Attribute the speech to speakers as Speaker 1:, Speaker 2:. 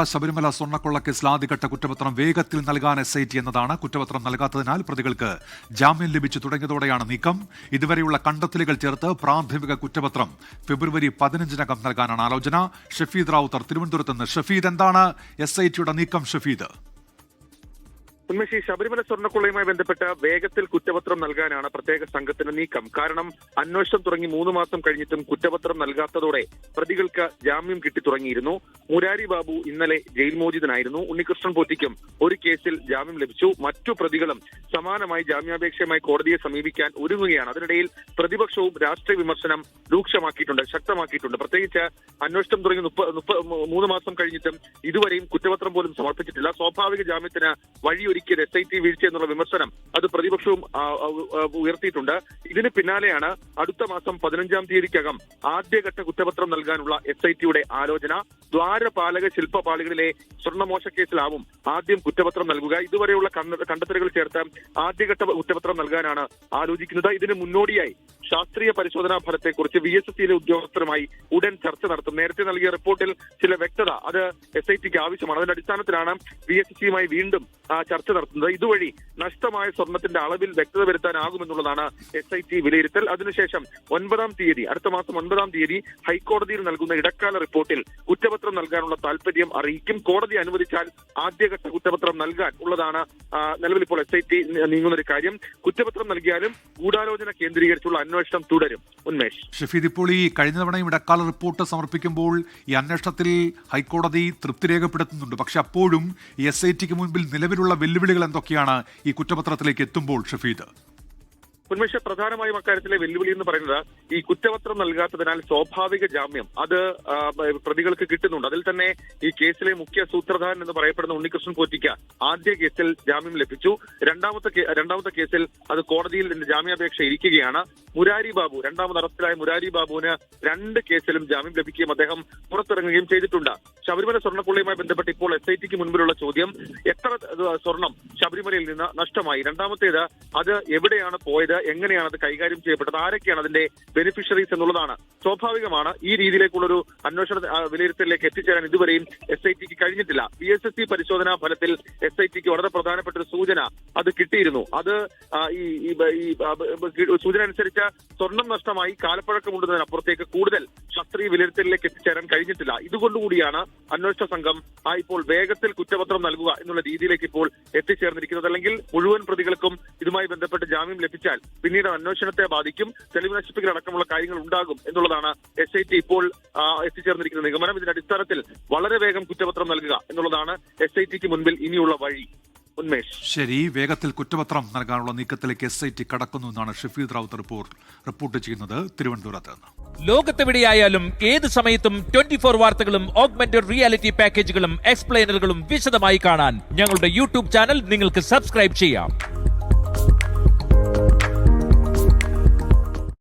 Speaker 1: ശബരിമല സ്വർണ്ണക്കൊള്ളക്കേസിൽ ആദ്യഘട്ട കുറ്റപത്രം വേഗത്തിൽ നൽകാൻ SIT എന്നതാണ്. കുറ്റപത്രം നൽകാത്തതിനാൽ പ്രതികൾക്ക് ജാമ്യം ലഭിച്ചു തുടങ്ങിയതോടെയാണ് നീക്കം. ഇതുവരെയുള്ള കണ്ടെത്തലുകൾ ചേർത്ത് പ്രാഥമിക കുറ്റപത്രം ഫെബ്രുവരി 15-നകം നൽകാനാണ് ആലോചന. ഷഫീദ് റാവുത്തർ തിരുവനന്തപുരത്ത് നിന്ന്. ഷഫീദ്, എന്താണ് SITയുടെ നീക്കം? ഷഫീദ്,
Speaker 2: ഉന്മേഷി, ശബരിമല സ്വർണ്ണക്കൊള്ളയുമായി ബന്ധപ്പെട്ട് വേഗത്തിൽ കുറ്റപത്രം നൽകാനാണ് പ്രത്യേക സംഘത്തിന്റെ നീക്കം. കാരണം അന്വേഷണം തുടങ്ങി 3 മാസം കഴിഞ്ഞിട്ടും കുറ്റപത്രം നൽകാത്തതോടെ പ്രതികൾക്ക് ജാമ്യം കിട്ടി തുടങ്ങിയിരുന്നു. മുരാരി ബാബു ഇന്നലെ ജയിൽ മോചിതനായിരുന്നു. ഉണ്ണികൃഷ്ണൻ പോറ്റിക്കും ഒരു കേസിൽ ജാമ്യം ലഭിച്ചു. മറ്റു പ്രതികളും സമാനമായി ജാമ്യാപേക്ഷയുമായി കോടതിയെ സമീപിക്കാൻ ഒരുങ്ങുകയാണ്. അതിനിടയിൽ പ്രതിപക്ഷവും രാഷ്ട്രീയ വിമർശനം രൂക്ഷമാക്കിയിട്ടുണ്ട്, ശക്തമാക്കിയിട്ടുണ്ട്. പ്രത്യേകിച്ച് അന്വേഷണം തുടങ്ങി 3 മാസം കഴിഞ്ഞിട്ടും ഇതുവരെയും കുറ്റപത്രം പോലും സമർപ്പിച്ചിട്ടില്ല. സ്വാഭാവിക ജാമ്യത്തിന് വഴിയൊരുക്കിയത് SIT വീഴ്ച എന്നുള്ള വിമർശനം അത് പ്രതിപക്ഷവും ഉയർത്തിയിട്ടുണ്ട്. ഇതിന് പിന്നാലെയാണ് അടുത്ത മാസം 15-ാം തീയതിക്കകം ആദ്യഘട്ട കുറ്റപത്രം നൽകാനുള്ള SITയുടെ ആലോചന. ദ്വാരപാലക ശില്പപാളികളിലെ സ്വർണ്ണമോഷക്കേസിലാവും ആദ്യം കുറ്റപത്രം നൽകുക. ഇതുവരെയുള്ള കണ്ടെത്തലുകൾ ചേർത്ത് ആദ്യഘട്ട കുറ്റപത്രം നൽകാനാണ് ആലോചിക്കുന്നത്. ഇതിന് മുന്നോടിയായി ശാസ്ത്രീയ പരിശോധനാ ഫലത്തെക്കുറിച്ച് VSSCയിലെ ഉദ്യോഗസ്ഥരുമായി ഉടൻ ചർച്ച നടത്തും. നേരത്തെ നൽകിയ റിപ്പോർട്ടിൽ ചില വ്യക്തത അത് SITക്ക് ആവശ്യമാണ്. അതിന്റെ അടിസ്ഥാനത്തിലാണ് VSSCയുമായി വീണ്ടും ചർച്ച നടത്തുന്നത്. ഇതുവഴി നഷ്ടമായ സ്വർണത്തിന്റെ അളവിൽ വ്യക്തത വരുത്താനാകുമെന്നുള്ളതാണ് SIT വിലയിരുത്തൽ. അതിനുശേഷം 9-ാം തീയതി, അടുത്ത മാസം 9-ാം തീയതി ഹൈക്കോടതിയിൽ നൽകുന്ന ഇടക്കാല റിപ്പോർട്ടിൽ കുറ്റപത്രം നൽകാനുള്ള താല്പര്യം അറിയിക്കും. കോടതി അനുവദിച്ചാൽ ആദ്യഘട്ട കുറ്റപത്രം നൽകാൻ ഉള്ളതാണ് നിലവിൽ ഇപ്പോൾ SIT നീങ്ങുന്ന ഒരു കാര്യം. കുറ്റപത്രം നൽകിയാലും ഗൂഢാലോചന കേന്ദ്രീകരിച്ചുള്ള അന്വേഷണം തുടരും. ഉന്മേഷ്,
Speaker 1: ഷഫീദ്, ഇപ്പോൾ ഈ കഴിഞ്ഞ തവണയും ഇടക്കാല റിപ്പോർട്ട് സമർപ്പിക്കുമ്പോൾ ഈ അന്വേഷണത്തിൽ ഹൈക്കോടതി തൃപ്തി രേഖപ്പെടുത്തുന്നുണ്ട്. പക്ഷെ അപ്പോഴും ഈ SITക്ക് മുൻപിൽ നിലവിലുള്ള വെല്ലുവിളികൾ എന്തൊക്കെയാണ് ഈ കുറ്റപത്രത്തിലേക്ക് എത്തുമ്പോൾ? ഷഫീദ്,
Speaker 2: ഉന്മേഷ, പ്രധാനമായും അക്കാര്യത്തിലെ വെല്ലുവിളി എന്ന് പറയുന്നത് ഈ കുറ്റപത്രം നൽകാത്തതിനാൽ സ്വാഭാവിക ജാമ്യം അത് പ്രതികൾക്ക് കിട്ടുന്നുണ്ട്. അതിൽ തന്നെ ഈ കേസിലെ മുഖ്യ സൂത്രധാരൻ എന്ന് പറയപ്പെടുന്ന ഉണ്ണികൃഷ്ണൻ പോറ്റിക്ക് ആദ്യ കേസിൽ ജാമ്യം ലഭിച്ചു. രണ്ടാമത്തെ കേസിൽ അത് കോടതിയിൽ ജാമ്യാപേക്ഷ ഇരിക്കുകയാണ്. മുരാരി ബാബു, രണ്ടാമത് അറസ്റ്റിലായ മുരാരി ബാബുവിന് 2 കേസിലും ജാമ്യം ലഭിക്കുകയും അദ്ദേഹം പുറത്തിറങ്ങുകയും ചെയ്തിട്ടുണ്ട്. ശബരിമല സ്വർണ്ണക്കൊള്ളയുമായി ബന്ധപ്പെട്ട് ഇപ്പോൾ SITക്ക് മുൻപിലുള്ള ചോദ്യം, എത്ര സ്വർണം ശബരിമലയിൽ നിന്ന് നഷ്ടമായി? രണ്ടാമത്തേത്, അത് എവിടെയാണ് പോയത്, എങ്ങനെയാണ് അത് കൈകാര്യം ചെയ്യപ്പെട്ടത്, ആരൊക്കെയാണ് അതിന്റെ ബെനിഫിഷ്യറീസ് എന്നുള്ളതാണ്. സ്വാഭാവികമാണ് ഈ രീതിയിലേക്കുള്ളൊരു അന്വേഷണ വിലയിരുത്തലിലേക്ക് എത്തിച്ചേരാൻ ഇതുവരെയും SITക്ക് കഴിഞ്ഞിട്ടില്ല. VSSC പരിശോധനാ ഫലത്തിൽ SITക്ക് വളരെ പ്രധാനപ്പെട്ട ഒരു സൂചന അത് കിട്ടിയിരുന്നു. അത് ഈ സൂചന അനുസരിച്ച് സ്വർണം നഷ്ടമായി കാലപ്പഴക്കമുണ്ടെന്നതിനപ്പുറത്തേക്ക് കൂടുതൽ ശാസ്ത്രീയ വിലയിരുത്തലിലേക്ക് എത്തിച്ചേരാൻ കഴിഞ്ഞിട്ടില്ല. ഇതുകൊണ്ടുകൂടിയാണ് അന്വേഷണ സംഘം ഇപ്പോൾ വേഗത്തിൽ കുറ്റപത്രം നൽകുക എന്നുള്ള രീതിയിലേക്ക് ഇപ്പോൾ എത്തിച്ചേർന്നിരിക്കുന്നത്. അല്ലെങ്കിൽ മുഴുവൻ പ്രതികൾക്കും ഇതുമായി ബന്ധപ്പെട്ട് ജാമ്യം ലഭിച്ചാൽ പിന്നീട് അന്വേഷണത്തെ ബാധിക്കും, തെളിവ് നശിപ്പിക്കൽ അടക്കമുള്ള കാര്യങ്ങൾ ഉണ്ടാകും എന്നുള്ളതാണ് SIT ഇപ്പോൾ എത്തിച്ചേർന്നിരിക്കുന്ന നിഗമനം. ഇതിന്റെ അടിസ്ഥാനത്തിൽ വളരെ വേഗം കുറ്റപത്രം നൽകുക എന്നുള്ളതാണ് SITക്ക് മുൻപിൽ ഇനിയുള്ള വഴി. ഉന്മേഷ്,
Speaker 1: ശരി, വേഗത്തിൽ കുറ്റപത്രം നൽകാനുള്ള നീക്കത്തിലേക്ക് SIT കടക്കുന്നു എന്നാണ് ഷഫീദ് റാവുത്തർ റിപ്പോർട്ട് ചെയ്യുന്നത് തിരുവനന്തപുരത്ത് നിന്ന്.
Speaker 3: ലോകത്തെവിടെയായാലും ഏത് സമയത്തും 24 വാർത്തകളും ഓഗ്മെന്റഡ് റിയാലിറ്റി പാക്കേജുകളും എക്സ്പ്ലെയിനറുകളും വിശദമായി കാണാൻ ഞങ്ങളുടെ YouTube ചാനൽ നിങ്ങൾക്ക് സബ്സ്ക്രൈബ് ചെയ്യാം.